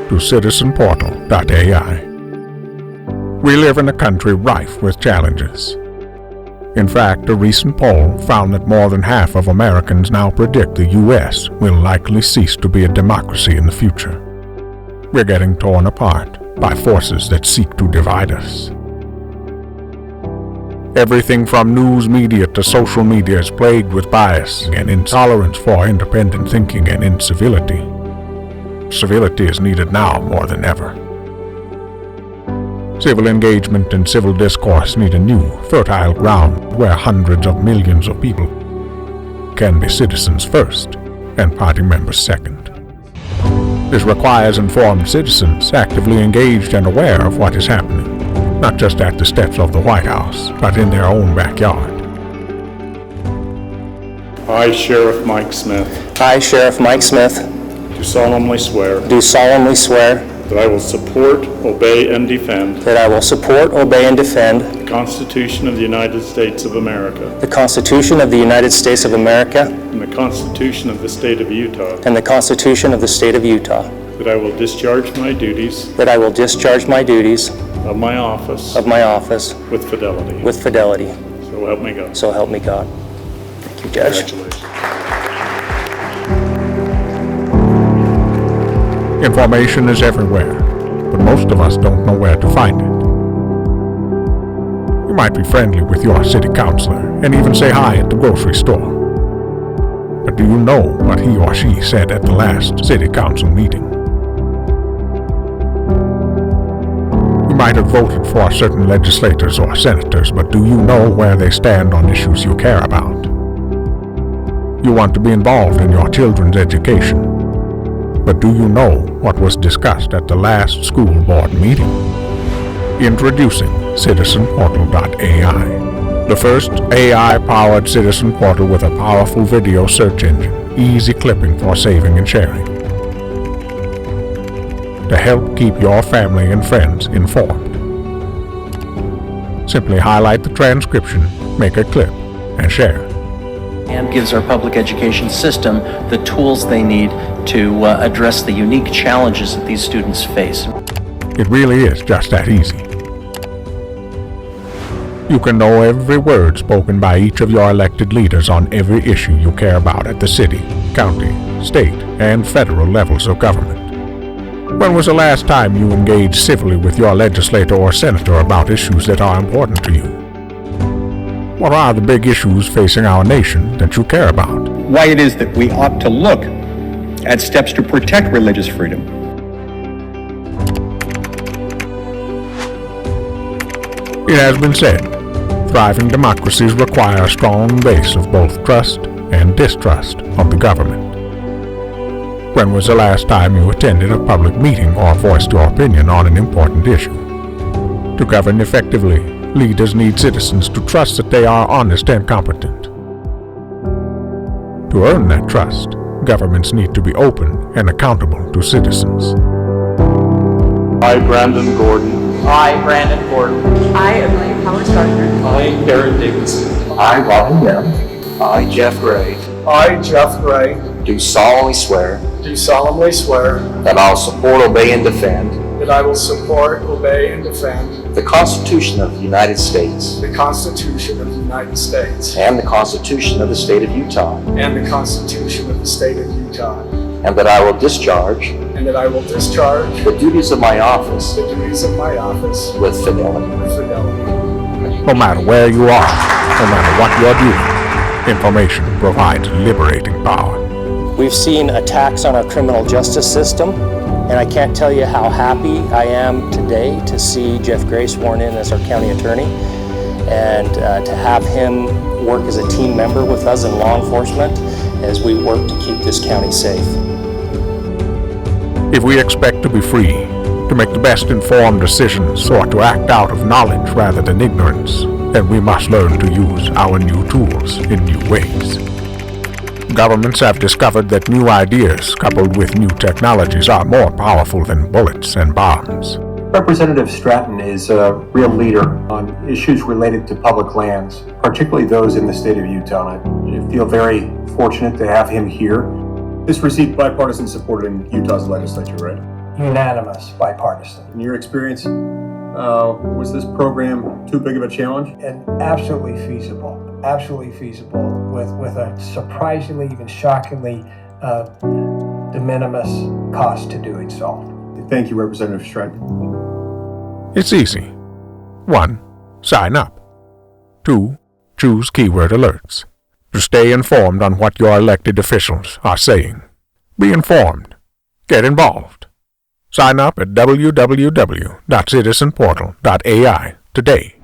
to CitizenPortal.AI. We live in a country rife with challenges. In fact, a recent poll found that more than half of Americans now predict the U.S. will likely cease to be a democracy in the future. We're getting torn apart by forces that seek to divide us. Everything from news media to social media is plagued with bias and intolerance for independent thinking and incivility. Civility is needed now more than ever. Civil engagement and civil discourse need a new, fertile ground where hundreds of millions of people can be citizens first and party members second. This requires informed citizens actively engaged and aware of what is happening, not just at the steps of the White House, but in their own backyard. I, Sheriff Mike Smith, I, Sheriff Mike Smith, do solemnly swear that I will support, obey, and defend the Constitution of the United States of America the Constitution of the United States of America and the Constitution of the State of Utah, and the Constitution of the State of Utah, that I will discharge my duties of my office with fidelity. So help me God. So help me God. Thank you, Judge. Congratulations. Information is everywhere, but most of us don't know where to find it. You might be friendly with your city councilor and even say hi at the grocery store. But do you know what he or she said at the last city council meeting? You might have voted for certain legislators or senators, but do you know where they stand on issues you care about? You want to be involved in your children's education. But do you know what was discussed at the last school board meeting? Introducing CitizenPortal.AI, the first AI-powered citizen portal with a powerful video search engine, easy clipping for saving and sharing. To help keep your family and friends informed. Simply highlight the transcription, make a clip, and share. And gives our public education system the tools they need to address the unique challenges that these students face. It really is just that easy. You can know every word spoken by each of your elected leaders on every issue you care about at the city, county, state, and federal levels of government. When was the last time you engaged civilly with your legislator or senator about issues that are important to you? What are the big issues facing our nation that you care about? Why it is that we ought to look at steps to protect religious freedom. It has been said, thriving democracies require a strong base of both trust and distrust of the government. When was the last time you attended a public meeting or voiced your opinion on an important issue? To govern effectively, leaders need citizens to trust that they are honest and competent. To earn that trust, governments need to be open and accountable to citizens. I, Brandon Gordon. I, Amelia Powers Gardner. I, Aaron Dickinson. I, Robin Young. I, Jeff Gray. Do solemnly swear That I will support, obey, and defend the Constitution of the United States and the Constitution of the State of Utah, and that I will discharge the duties of my office with fidelity. No matter where you are, no matter what you're doing, information provides liberating power. We've seen attacks on our criminal justice system, and I can't tell you how happy I am today to see Jeff Gray sworn in as our county attorney, and to have him work as a team member with us in law enforcement as we work to keep this county safe. If we expect to be free, to make the best informed decisions, or to act out of knowledge rather than ignorance, then we must learn to use our new tools in new ways. Governments have discovered that new ideas coupled with new technologies are more powerful than bullets and bombs. Representative Stratton is a real leader on issues related to public lands, particularly those in the state of Utah. I feel very fortunate to have him here. This received bipartisan support in Utah's legislature, right? unanimous, bipartisan. In your experience, was this program too big of a challenge? And absolutely feasible with a surprisingly, even shockingly de minimis cost to doing so. Thank you, Representative Strike. It's easy. 1. Sign up. 2. Choose keyword alerts to stay informed on what your elected officials are saying. Be informed. Get involved. Sign up at www.CitizenPortal.AI today.